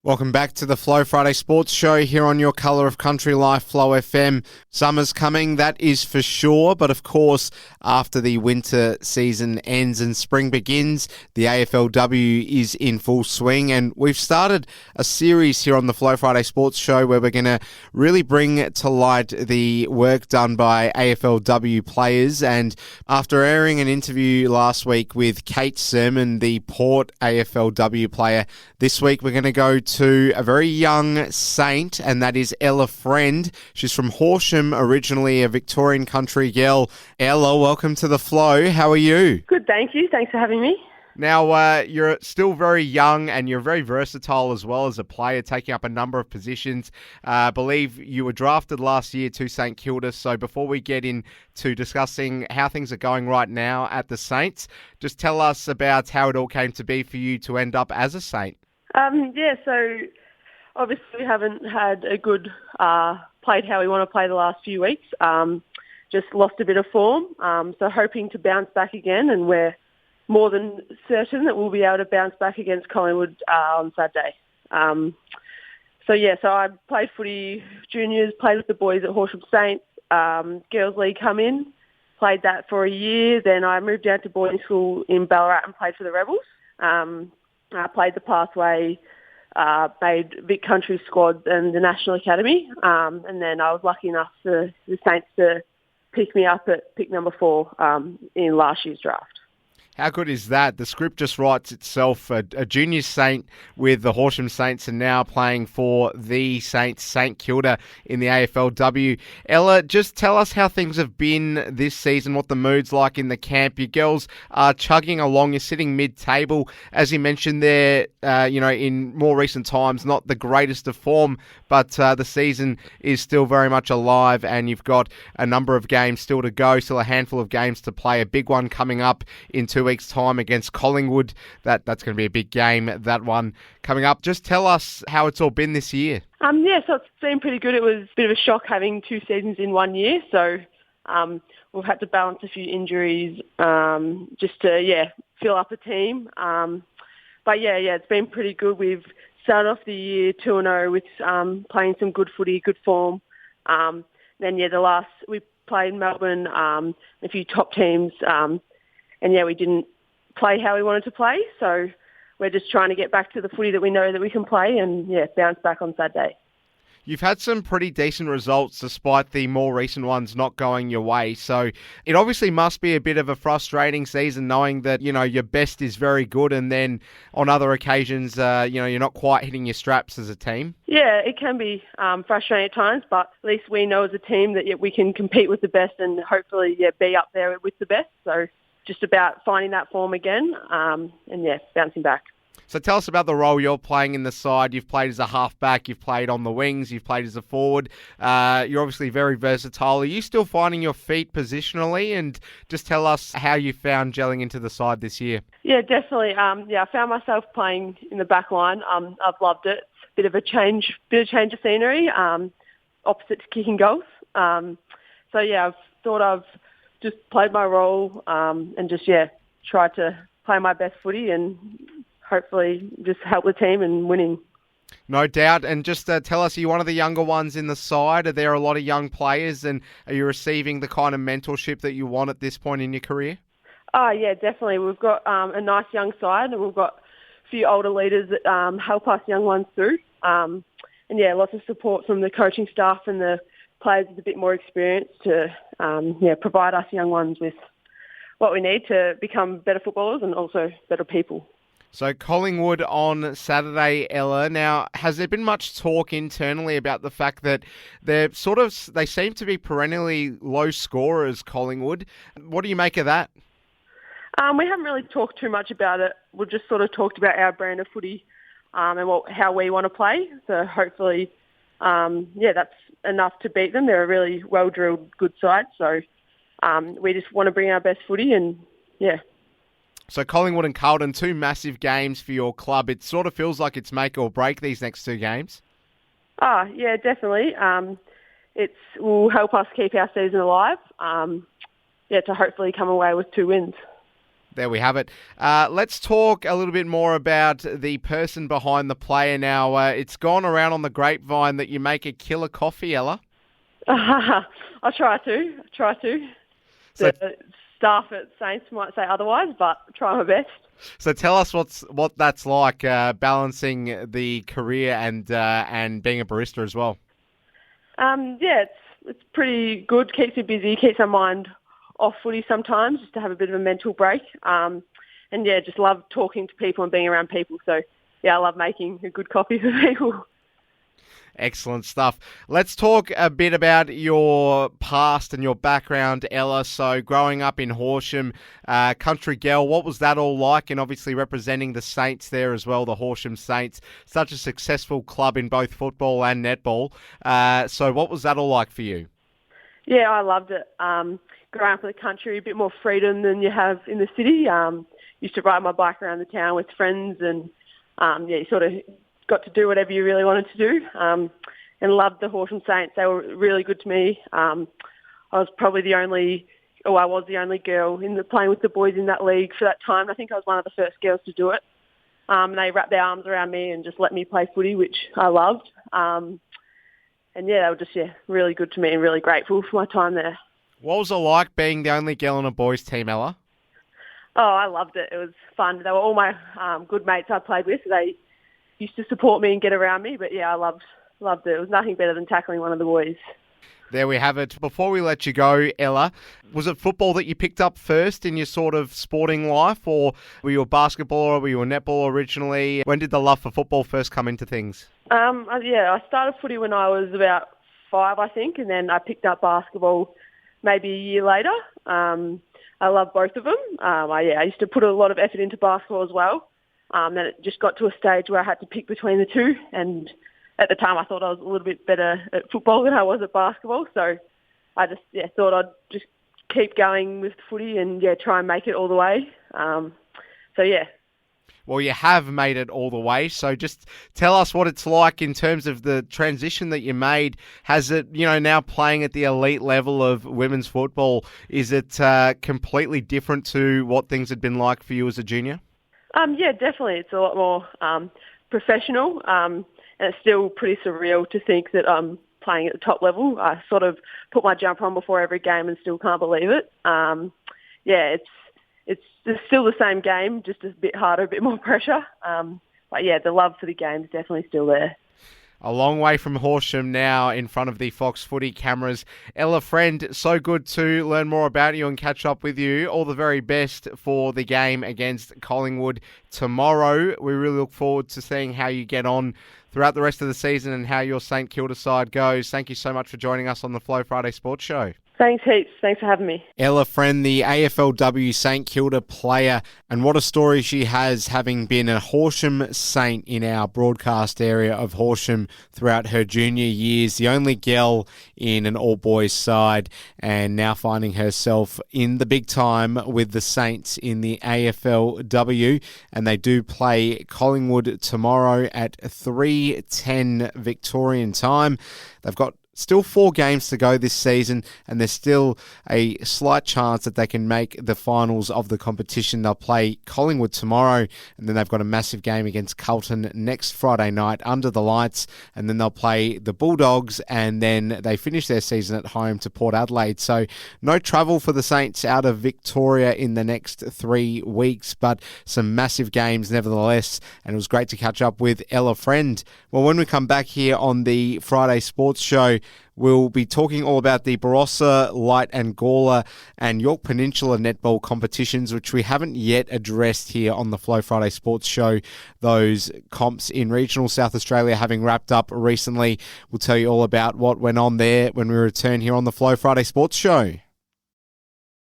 Welcome back to the Flow Friday Sports Show here on your Colour of Country Life, Flow FM. Summer's coming, that is for sure. But of course, after the winter season ends and spring begins, the AFLW is in full swing. And we've started a series here on the Flow Friday Sports Show where we're going to really bring to light the work done by AFLW players. And after airing an interview last week with Kate Sermon, the Port AFLW player, this week we're going to go to a very young Saint, and that is Ella Friend. She's from Horsham, originally a Victorian country girl. Ella, welcome to the Flow. How are you? Good, thank you. Thanks for having me. Now, you're still very young and you're very versatile as well as a player, taking up a number of positions. I believe you were drafted last year to St Kilda. So before we get into discussing how things are going right now at the Saints, just tell us about how it all came to be for you to end up as a Saint. So obviously we haven't had a good played how we want to play the last few weeks. Just lost a bit of form. So hoping to bounce back again, and we're more than certain that we'll be able to bounce back against Collingwood on Saturday. So I played footy juniors, played with the boys at Horsham Saints, Girls League come in, played that for a year. Then I moved down to boarding school in Ballarat and played for the Rebels. I played the pathway, made Vic Country squad and the National Academy, and then I was lucky enough for the Saints to pick me up at pick number 4 in last year's draft. How good is that? The script just writes itself. A junior Saint with the Horsham Saints and now playing for the Saints, St Kilda in the AFLW. Ella, just tell us how things have been this season, what the mood's like in the camp. Your girls are chugging along. You're sitting mid-table. As you mentioned there, in more recent times, not the greatest of form, but the season is still very much alive and you've got a number of games still to go, still a handful of games to play. A big one coming up in 2 weeks' time against Collingwood. That's going to be a big game, that one coming up. Just tell us how it's all been this year. So it's been pretty good. It was a bit of a shock having 2 seasons in 1 year, so we've had to balance a few injuries just to fill up a team. It's been pretty good. We've started off the year 2-0 with playing some good footy, good form. We played Melbourne, a few top teams, we didn't play how we wanted to play. So we're just trying to get back to the footy that we know that we can play and bounce back on Saturday. You've had some pretty decent results despite the more recent ones not going your way. So it obviously must be a bit of a frustrating season knowing that, your best is very good and then on other occasions, you're not quite hitting your straps as a team. Yeah, it can be frustrating at times, but at least we know as a team that we can compete with the best and hopefully be up there with the best. So just about finding that form again bouncing back. So tell us about the role you're playing in the side. You've played as a halfback, you've played on the wings, you've played as a forward. You're obviously very versatile. Are you still finding your feet positionally? And just tell us how you found gelling into the side this year. Yeah, definitely. I found myself playing in the back line. I've loved it. It's a bit of change of scenery, opposite to kicking goals. I've thought I've just played my role and tried to play my best footy and hopefully just help the team in winning. No doubt. And just tell us, are you one of the younger ones in the side? Are there a lot of young players and are you receiving the kind of mentorship that you want at this point in your career? Oh, yeah, definitely. We've got a nice young side and we've got a few older leaders that help us young ones through. Lots of support from the coaching staff and the players with a bit more experience to provide us young ones with what we need to become better footballers and also better people. So Collingwood on Saturday, Ella. Now, has there been much talk internally about the fact that they seem to be perennially low scorers, Collingwood? What do you make of that? We haven't really talked too much about it. We've just sort of talked about our brand of footy and how we want to play. So hopefully, that's enough to beat them. They're a really well-drilled, good side. So we just want to bring our best footy and, So Collingwood and Carlton, 2 massive games for your club. It sort of feels like it's make or break these next 2 games. Yeah, definitely. It will help us keep our season alive. To hopefully come away with 2 wins. There we have it. Let's talk a little bit more about the person behind the player now. It's gone around on the grapevine that you make a killer coffee, Ella. I try to. So, The staff at Saints might say otherwise, but I try my best. so tell us what that's like, balancing the career and being a barista as well. It's pretty good. Keeps me busy. Keeps my mind off footy sometimes, just to have a bit of a mental break. Just love talking to people and being around people. So I love making a good coffee for people. Excellent stuff. Let's talk a bit about your past and your background, Ella. So growing up in Horsham, country girl, what was that all like? And obviously representing the Saints there as well, the Horsham Saints, such a successful club in both football and netball. So what was that all like for you? Yeah, I loved it. Growing up in the country, a bit more freedom than you have in the city. Used to ride my bike around the town with friends and you sort of got to do whatever you really wanted to do, and loved the Horsham Saints. They were really good to me. I was the only girl playing with the boys in that league for that time. I think I was one of the first girls to do it. And they wrapped their arms around me and just let me play footy, which I loved. They were just really good to me and really grateful for my time there. What was it like being the only girl on a boys' team, Ella? Oh, I loved it. It was fun. They were all my good mates I played with. They used to support me and get around me, but I loved it. It was nothing better than tackling one of the boys. There we have it. Before we let you go, Ella, was it football that you picked up first in your sort of sporting life, or were you a basketballer, or were you a netball originally? When did the love for football first come into things? I started footy when I was about 5, I think, and then I picked up basketball maybe a year later. I love both of them. I used to put a lot of effort into basketball as well. Then it just got to a stage where I had to pick between the two, and at the time I thought I was a little bit better at football than I was at basketball, so I just thought I'd just keep going with footy and try and make it all the way. Well, you have made it all the way, so just tell us what it's like in terms of the transition that you made. Has it, now playing at the elite level of women's football, is it completely different to what things had been like for you as a junior? Definitely. It's a lot more professional, and it's still pretty surreal to think that I'm playing at the top level. I sort of put my jumper on before every game and still can't believe it. It's still the same game, just a bit harder, a bit more pressure. The love for the game is definitely still there. A long way from Horsham now in front of the Fox Footy cameras. Ella Friend, so good to learn more about you and catch up with you. All the very best for the game against Collingwood tomorrow. We really look forward to seeing how you get on throughout the rest of the season and how your St Kilda side goes. Thank you so much for joining us on the Flow Friday Sports Show. Thanks heaps. Thanks for having me. Ella Friend, the AFLW St Kilda player, and what a story she has, having been a Horsham Saint in our broadcast area of Horsham throughout her junior years, the only girl in an all-boys side, and now finding herself in the big time with the Saints in the AFLW, and they do play Collingwood tomorrow at 3:10 Victorian time. They've got still 4 games to go this season, and there's still a slight chance that they can make the finals of the competition. They'll play Collingwood tomorrow, and then they've got a massive game against Carlton next Friday night under the lights, and then they'll play the Bulldogs, and then they finish their season at home to Port Adelaide. So no travel for the Saints out of Victoria in the next 3 weeks, but some massive games nevertheless, and it was great to catch up with Ella Friend. Well, when we come back here on the Friday Sports Show, we'll be talking all about the Barossa, Light and Gawler and York Peninsula netball competitions, which we haven't yet addressed here on the Flow Friday Sports Show. Those comps in regional South Australia having wrapped up recently. We'll tell you all about what went on there when we return here on the Flow Friday Sports Show.